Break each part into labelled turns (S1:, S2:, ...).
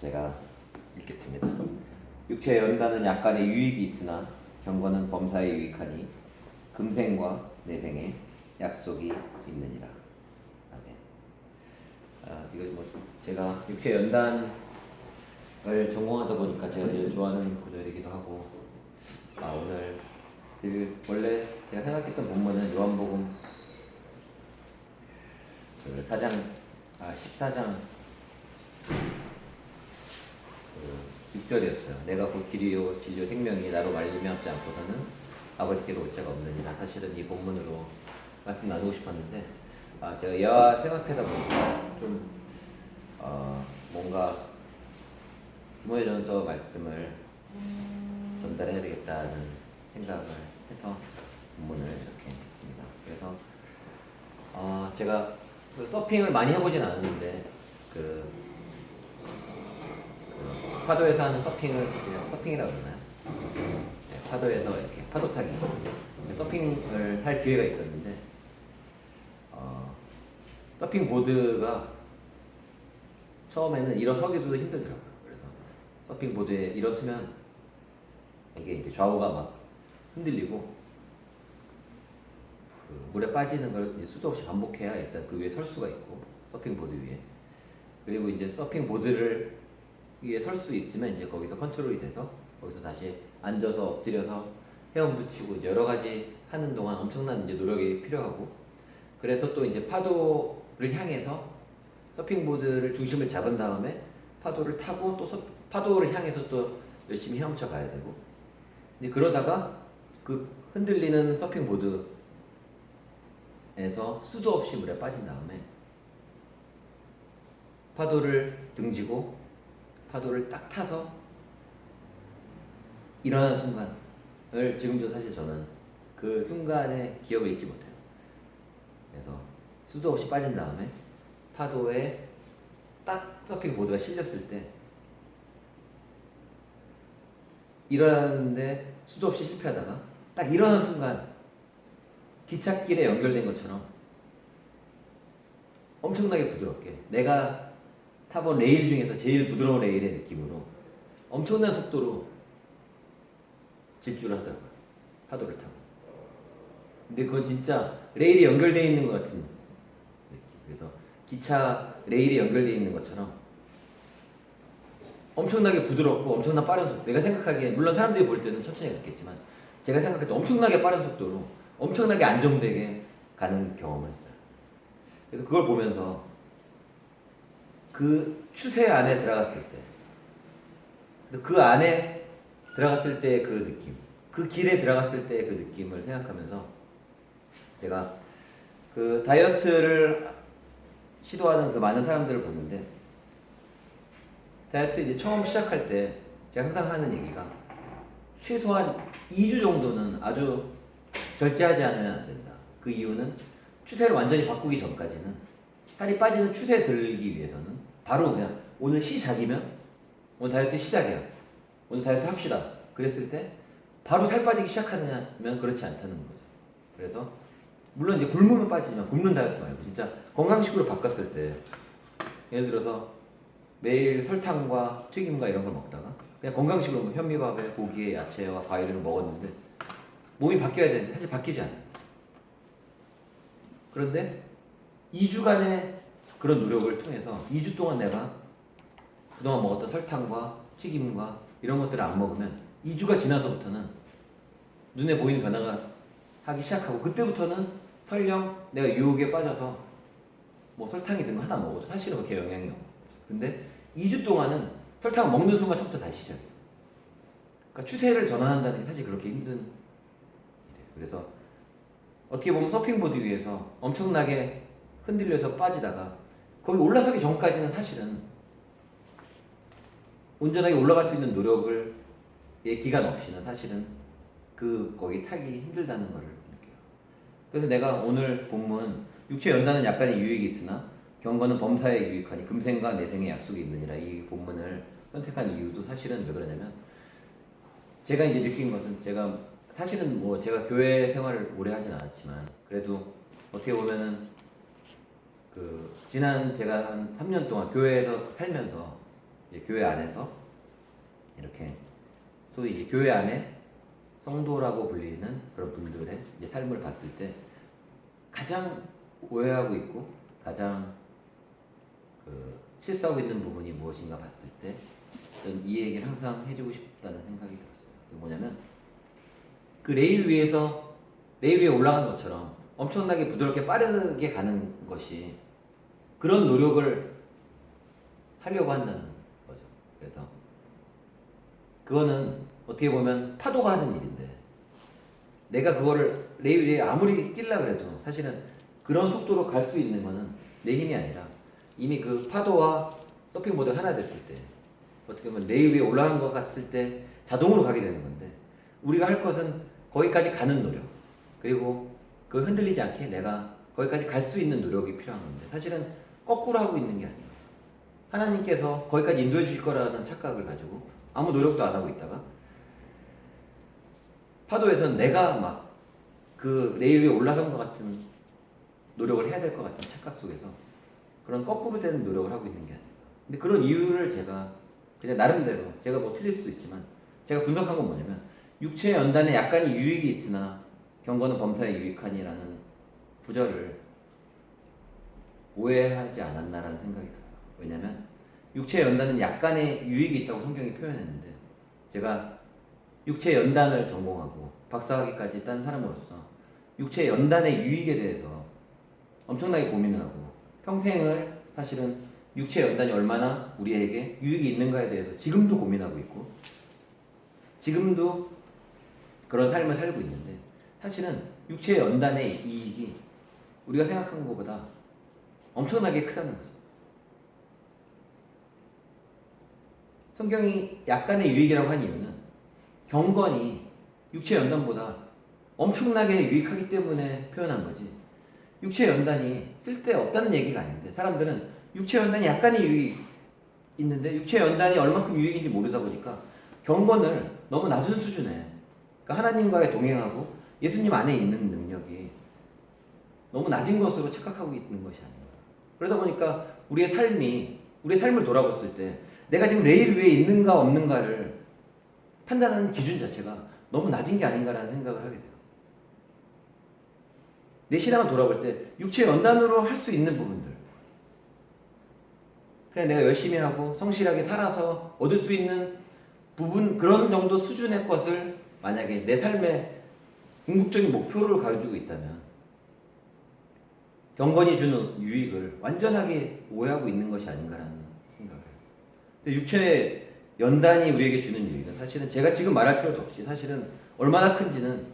S1: 제가 읽겠습니다. 육체의 연단은 약간의 유익이 있으나 경건은 범사에 유익하니 금생과 내생에 약속이 있느니라. 아멘. 이거 뭐 제가 육체 연단을 전공하다 보니까 제가 제일 좋아하는 구절이기도 하고, 오늘 원래 제가 생각했던 본문은 요한복음 14장 6절이었어요. 내가 곧 길이요 진리요 생명이 나로 말미암지 않고서는 아버지께로 올 자가 없느니라. 사실은 이 본문으로 말씀 나누고 싶었는데, 제가 이와 생각하다 보니까 좀 뭔가 디모데전서 말씀을 전달해야 되겠다는 생각을 해서 본문을 이렇게 했습니다. 그래서 제가 서핑을 많이 해보진 않았는데 파도에서 하는 서핑을 그냥 서핑이라고 그러나요? 네, 파도에서 이렇게 파도 타기 서핑을 할 기회가 있었는데, 서핑 보드가 처음에는 일어서기도 힘들더라고요. 그래서 서핑 보드에 일어서면 이게 이제 좌우가 막 흔들리고 물에 빠지는 걸 이제 수도 없이 반복해야 일단 그 위에 설 수가 있고, 서핑 보드 위에. 그리고 이제 서핑 보드를 위에 설 수 있으면 이제 거기서 컨트롤이 돼서 거기서 다시 앉아서 엎드려서 헤엄도 치고 여러 가지 하는 동안 엄청난 이제 노력이 필요하고, 그래서 또 이제 파도를 향해서 서핑 보드를 중심을 잡은 다음에 파도를 타고 또 파도를 향해서 또 열심히 헤엄쳐 가야 되고, 근데 그러다가 그 흔들리는 서핑 보드에서 수도 없이 물에 빠진 다음에 파도를 등지고 파도를 딱 타서 일어나는 순간을 지금도 사실 저는 그 순간의 기억을 잊지 못해요. 그래서 수도 없이 빠진 다음에 파도에 딱 서핑 보드가 실렸을 때 일어나는데 수도 없이 실패하다가 딱 일어나는 순간 기찻길에 연결된 것처럼 엄청나게 부드럽게, 내가 타본 레일 중에서 제일 부드러운 레일의 느낌으로 엄청난 속도로 질주를 하더라고요. 파도를 타고. 근데 그건 진짜 레일이 연결되어 있는 것 같은 느낌. 그래서 기차 레일이 연결되어 있는 것처럼 엄청나게 부드럽고 엄청난 빠른 속도, 내가 생각하기에 물론 사람들이 볼 때는 천천히 갔겠지만 제가 생각할 때 엄청나게 빠른 속도로 엄청나게 안정되게 가는 경험을 했어요. 그래서 그걸 보면서 그 추세 안에 들어갔을 때, 그 안에 들어갔을 때 그 느낌, 그 길에 들어갔을 때 그 느낌을 생각하면서 제가 그 다이어트를 시도하는 그 많은 사람들을 보는데, 다이어트 이제 처음 시작할 때 제가 항상 하는 얘기가 최소한 2주 정도는 아주 절제하지 않으면 안 된다. 그 이유는 추세를 완전히 바꾸기 전까지는, 살이 빠지는 추세에 들기 위해서는 바로 그냥 오늘 시작이면 오늘 다이어트 시작이야, 오늘 다이어트 합시다 그랬을 때 바로 살 빠지기 시작하느냐면 그렇지 않다는 거죠. 그래서 물론 이제 굶으면 빠지지만 굶는 다이어트 말고 진짜 건강식으로 바꿨을 때, 예를 들어서 매일 설탕과 튀김과 이런 걸 먹다가 그냥 건강식으로 뭐 현미밥에 고기에 야채와 과일을 먹었는데 몸이 바뀌어야 되는데 사실 바뀌지 않아요. 그런데 2주간의 그런 노력을 통해서 2주 동안 내가 그동안 먹었던 설탕과 튀김과 이런 것들을 안 먹으면 2주가 지나서부터는 눈에 보이는 변화가 하기 시작하고, 그때부터는 설령 내가 유혹에 빠져서 뭐 설탕이 든 거 하나 먹어도 사실은 그렇게 영향이 없어. 근데 2주 동안은 설탕을 먹는 순간부터 다시 시작해요. 그러니까 추세를 전환한다는 게 사실 그렇게 힘든 일이에요. 그래서 어떻게 보면 서핑보드 위에서 엄청나게 흔들려서 빠지다가 거기 올라서기 전까지는 사실은 온전하게 올라갈 수 있는 노력을 기간 없이는 사실은 거기 타기 힘들다는 것을 느껴요. 그래서 내가 오늘 본문 육체 연단은 약간의 유익이 있으나 경건은 범사에 유익하니 금생과 내생에 약속이 있느니라, 이 본문을 선택한 이유도 사실은 왜 그러냐면, 제가 이제 느낀 것은, 제가 사실은 뭐 제가 교회 생활을 오래 하진 않았지만 그래도 어떻게 보면은 지난 제가 한 3년 동안 교회에서 살면서 이제 교회 안에서 이렇게 소위 이제 교회 안에 성도라고 불리는 그런 분들의 이제 삶을 봤을 때 가장 오해하고 있고 가장 실수하고 있는 부분이 무엇인가 봤을 때 저는 이 얘기를 항상 해주고 싶다는 생각이 들었어요. 그게 뭐냐면 그 레일 위에 올라간 것처럼 엄청나게 부드럽게 빠르게 가는 것이 그런 노력을 하려고 한다는 거죠. 그래서 그거는 어떻게 보면 파도가 하는 일인데 내가 그거를 레일 위에 아무리 뛰려고 해도 사실은 그런 속도로 갈 수 있는 거는 내 힘이 아니라 이미 그 파도와 서핑보드가 하나 됐을 때 어떻게 보면 레일 위에 올라간 것 같을 때 자동으로 가게 되는 건데 우리가 할 것은 거기까지 가는 노력 그리고 그 흔들리지 않게 내가 거기까지 갈 수 있는 노력이 필요한 건데 사실은 거꾸로 하고 있는 게 아니에요. 하나님께서 거기까지 인도해 주실 거라는 착각을 가지고 아무 노력도 안 하고 있다가 파도에서는 내가 막 그 레일 위에 올라간 것 같은 노력을 해야 될 것 같은 착각 속에서 그런 거꾸로 되는 노력을 하고 있는 게 아닌가. 근데 그런 이유를 제가 그냥 나름대로 제가 뭐 틀릴 수도 있지만 제가 분석한 건 뭐냐면 육체의 연단에 약간의 유익이 있으나 경건은 범사에 유익하니라는 구절을 오해하지 않았나라는 생각이 들어요. 왜냐면 육체의 연단은 약간의 유익이 있다고 성경이 표현했는데 제가 육체의 연단을 전공하고 박사학위까지 딴 사람으로서 육체의 연단의 유익에 대해서 엄청나게 고민을 하고 평생을 사실은 육체의 연단이 얼마나 우리에게 유익이 있는가에 대해서 지금도 고민하고 있고 지금도 그런 삶을 살고 있는데 사실은 육체의 연단의 이익이 우리가 생각한 것보다 엄청나게 크다는 거죠. 성경이 약간의 유익이라고 한 이유는 경건이 육체의 연단보다 엄청나게 유익하기 때문에 표현한 거지 육체의 연단이 쓸데없다는 얘기가 아닌데 사람들은 육체의 연단이 약간의 유익이 있는데 육체의 연단이 얼마큼 유익인지 모르다 보니까 경건을 너무 낮은 수준에 그러니까 하나님과의 동행하고 예수님 안에 있는 능력이 너무 낮은 것으로 착각하고 있는 것이 아닌가. 그러다 보니까 우리의 삶을 돌아봤을 때 내가 지금 레일 위에 있는가 없는가를 판단하는 기준 자체가 너무 낮은 게 아닌가라는 생각을 하게 돼요. 내 신앙을 돌아볼 때 육체의 연단으로 할 수 있는 부분들 그냥 내가 열심히 하고 성실하게 살아서 얻을 수 있는 부분 그런 정도 수준의 것을 만약에 내 삶의 궁극적인 목표를 가지고 있다면 경건이 주는 유익을 완전하게 오해하고 있는 것이 아닌가라는 생각을 해요. 근데 육체의 연단이 우리에게 주는 유익은 사실은 제가 지금 말할 필요도 없이 사실은 얼마나 큰지는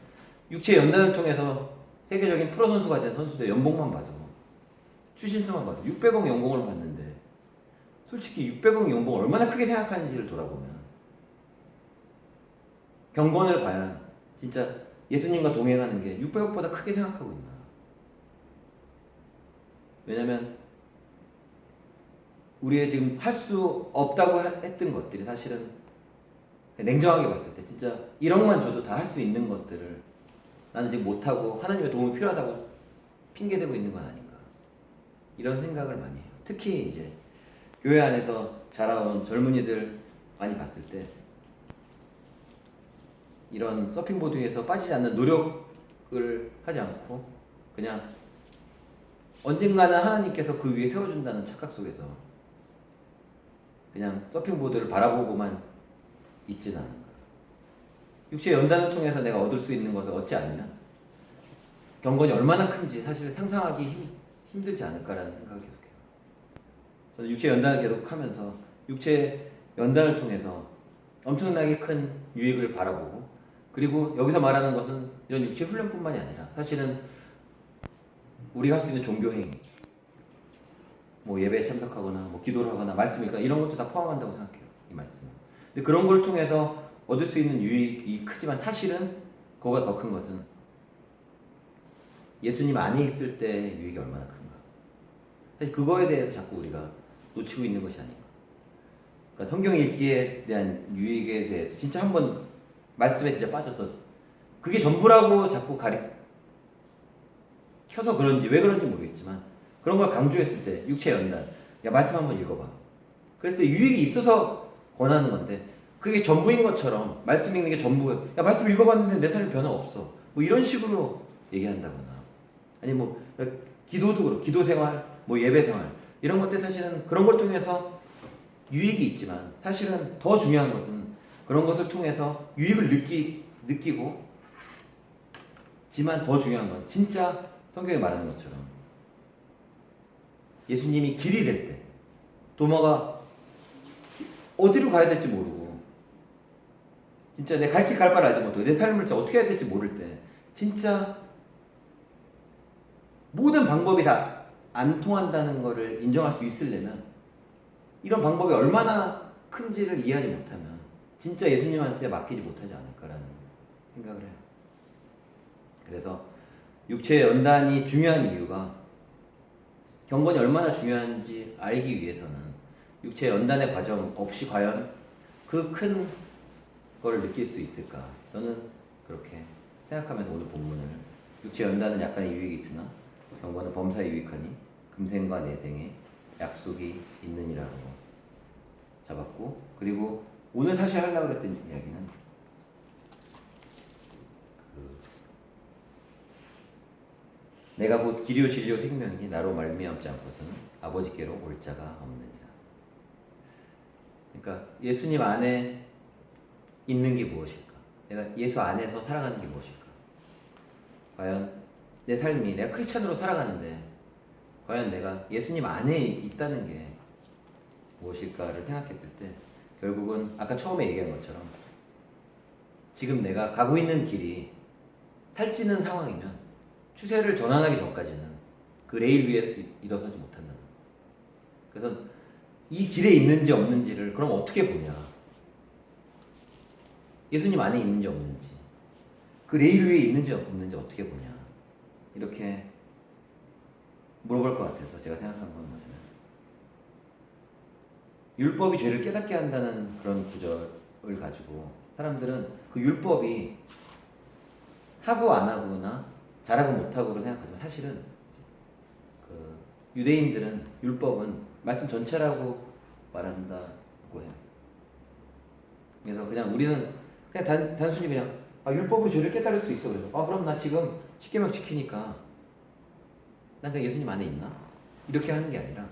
S1: 육체의 연단을 통해서 세계적인 프로 선수가 된 선수들 연봉만 봐도 추신수만 봐도 600억 연봉을 받는데 솔직히 600억 연봉을 얼마나 크게 생각하는지를 돌아보면 경건을 과연 진짜 예수님과 동행하는 게 600억보다 크게 생각하고 있나. 왜냐면 우리의 지금 할 수 없다고 했던 것들이 사실은 냉정하게 봤을 때 진짜 1억만 줘도 다 할 수 있는 것들을 나는 지금 못하고 하나님의 도움이 필요하다고 핑계대고 있는 건 아닌가 이런 생각을 많이 해요. 특히 이제 교회 안에서 자라온 젊은이들 많이 봤을 때 이런 서핑보드 위에서 빠지지 않는 노력을 하지 않고 그냥 언젠가는 하나님께서 그 위에 세워준다는 착각 속에서 그냥 서핑보드를 바라보고만 있지는 않은가. 육체의 연단을 통해서 내가 얻을 수 있는 것을 얻지 않으면 경건이 얼마나 큰지 사실 상상하기 힘들지 않을까라는 생각을 계속해요. 저는 육체의 연단을 계속하면서 육체의 연단을 통해서 엄청나게 큰 유익을 바라보고 그리고 여기서 말하는 것은 이런 육체 훈련뿐만이 아니라 사실은 우리가 할 수 있는 종교 행위 뭐 예배에 참석하거나 뭐 기도를 하거나 말씀 읽거나 이런 것도 다 포함한다고 생각해요. 이 말씀은. 근데 그런 걸 통해서 얻을 수 있는 유익이 크지만 사실은 그거보다 더 큰 것은 예수님 안에 있을 때 유익이 얼마나 큰가. 사실 그거에 대해서 자꾸 우리가 놓치고 있는 것이 아닌가. 그러니까 성경 읽기에 대한 유익에 대해서 진짜 한번 말씀에 진짜 빠져서 그게 전부라고 자꾸 켜서 그런지 왜 그런지 모르겠지만 그런 걸 강조했을 때 육체 연단 야 말씀 한번 읽어봐. 그래서 유익이 있어서 권하는 건데 그게 전부인 것처럼 말씀 읽는 게 전부. 야 말씀 읽어봤는데 내 삶에 변화 없어. 뭐 이런 식으로 얘기한다거나 아니 뭐 기도도 그렇고 기도 생활, 뭐 예배 생활 이런 것들 사실은 그런 걸 통해서 유익이 있지만 사실은 더 중요한 것은 그런 것을 통해서 유익을 느끼고 지만 더 중요한 건 진짜 성경에 말하는 것처럼 예수님이 길이 될 때 도마가 어디로 가야 될지 모르고 진짜 내 갈 길 갈 바를 알지 못하고 내 삶을 진짜 어떻게 해야 될지 모를 때 진짜 모든 방법이 다 안 통한다는 것을 인정할 수 있으려면 이런 방법이 얼마나 큰지를 이해하지 못하면 진짜 예수님한테 맡기지 못하지 않을까라는 생각을 해요. 그래서 육체의 연단이 중요한 이유가 경건이 얼마나 중요한지 알기 위해서는 육체의 연단의 과정 없이 과연 그 큰 거를 느낄 수 있을까? 저는 그렇게 생각하면서 오늘 본문을 육체의 연단은 약간의 유익이 있으나 경건은 범사에 유익하니 금생과 내생에 약속이 있느니라고 잡았고, 그리고 오늘 사실 하려고 했던 이야기는 내가 곧 길이요 진리요 생명이니 나로 말미암지 않고서는 아버지께로 올 자가 없느니라. 그러니까 예수님 안에 있는 게 무엇일까? 내가 예수 안에서 살아가는 게 무엇일까? 과연 내 삶이 내가 크리스찬으로 살아가는데 과연 내가 예수님 안에 있다는 게 무엇일까를 생각했을 때 결국은 아까 처음에 얘기한 것처럼 지금 내가 가고 있는 길이 살찌는 상황이면 추세를 전환하기 전까지는 그 레일 위에 일어서지 못한다는 거예요. 그래서 이 길에 있는지 없는지를 그럼 어떻게 보냐? 예수님 안에 있는지 없는지, 그 레일 위에 있는지 없는지 어떻게 보냐? 이렇게 물어볼 것 같아서 제가 생각한 건 뭐냐면 율법이 죄를 깨닫게 한다는 그런 구절을 가지고 사람들은 그 율법이 하고 안 하거나 잘하고 못하고로 생각하지만 사실은 그 유대인들은 율법은 말씀 전체라고 말한다고 해요. 그래서 그냥 우리는 그냥 단순히 그냥 율법으로 죄를 깨달을 수 있어. 그래서 그럼 나 지금 십계명 지키니까 난 그냥 예수님 안에 있나? 이렇게 하는 게 아니라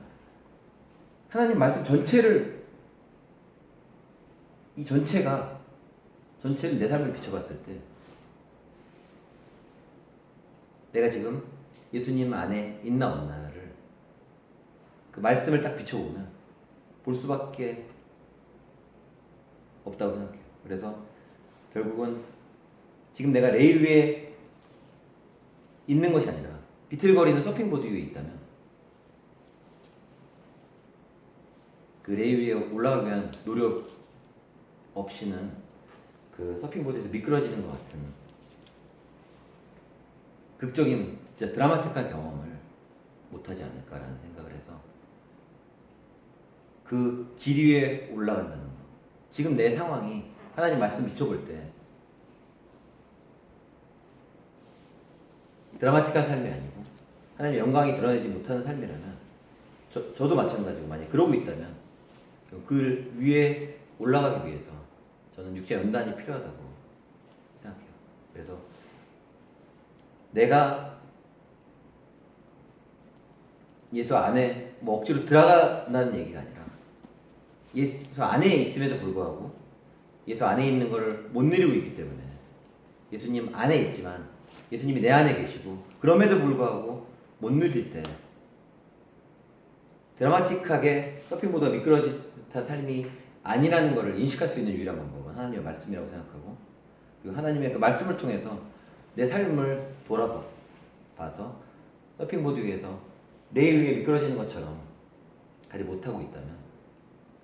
S1: 하나님 말씀 전체를 이 전체를 내 삶을 비춰봤을 때 내가 지금 예수님 안에 있나 없나를 그 말씀을 딱 비춰보면 볼 수밖에 없다고 생각해요. 그래서 결국은 지금 내가 레일 위에 있는 것이 아니라 비틀거리는 서핑보드 위에 있다면 그 레일 위에 올라가기 위한 노력 없이는 그 서핑보드에서 미끄러지는 것 같은 극적인 진짜 드라마틱한 경험을 못하지 않을까라는 생각을 해서 그 길 위에 올라간다는 거. 지금 내 상황이 하나님 말씀 비춰볼 때 드라마틱한 삶이 아니고 하나님의 영광이 드러내지 못하는 삶이라면 저도 마찬가지고 만약 그러고 있다면 그 위에 올라가기 위해서 저는 육체 연단이 필요하다고 생각해요. 그래서 내가 예수 안에 뭐 억지로 들어간다는 얘기가 아니라 예수 안에 있음에도 불구하고 예수 안에 있는 것을 못 누리고 있기 때문에 예수님 안에 있지만 예수님이 내 안에 계시고 그럼에도 불구하고 못 누릴 때 드라마틱하게 서핑보드가 미끄러진 듯한 삶이 아니라는 것을 인식할 수 있는 유일한 방법은 하나님의 말씀이라고 생각하고 그리고 하나님의 그 말씀을 통해서 내 삶을 돌아봐서 서핑보드 위에서 레일 위에 미끄러지는 것처럼 가지 못하고 있다면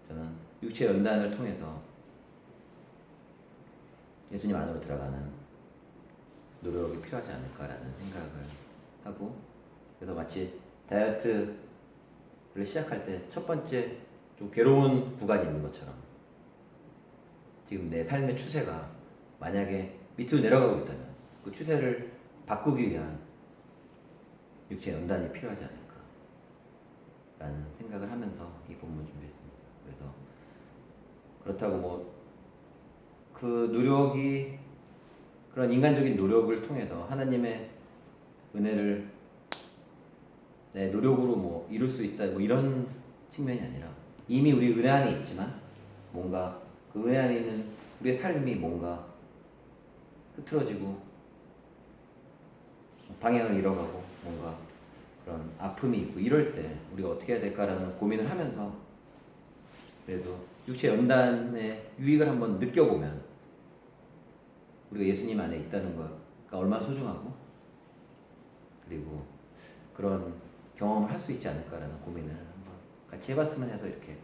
S1: 저는 육체 연단을 통해서 예수님 안으로 들어가는 노력이 필요하지 않을까라는 생각을 하고 그래서 마치 다이어트를 시작할 때 첫 번째 좀 괴로운 구간이 있는 것처럼 지금 내 삶의 추세가 만약에 밑으로 내려가고 있다면 그 추세를 바꾸기 위한 육체 연단이 필요하지 않을까라는 생각을 하면서 이 본문 준비했습니다. 그래서 그렇다고 뭐 그 노력이 그런 인간적인 노력을 통해서 하나님의 은혜를 내 노력으로 뭐 이룰 수 있다 뭐 이런 측면이 아니라 이미 우리 은혜 안에 있지만 뭔가 그 은혜 안에 있는 우리의 삶이 뭔가 흐트러지고 방향을 잃어가고 뭔가 그런 아픔이 있고 이럴 때 우리가 어떻게 해야 될까라는 고민을 하면서 그래도 육체 연단의 유익을 한번 느껴보면 우리가 예수님 안에 있다는 거가 얼마나 소중하고 그리고 그런 경험을 할 수 있지 않을까라는 고민을 한번 같이 해봤으면 해서 이렇게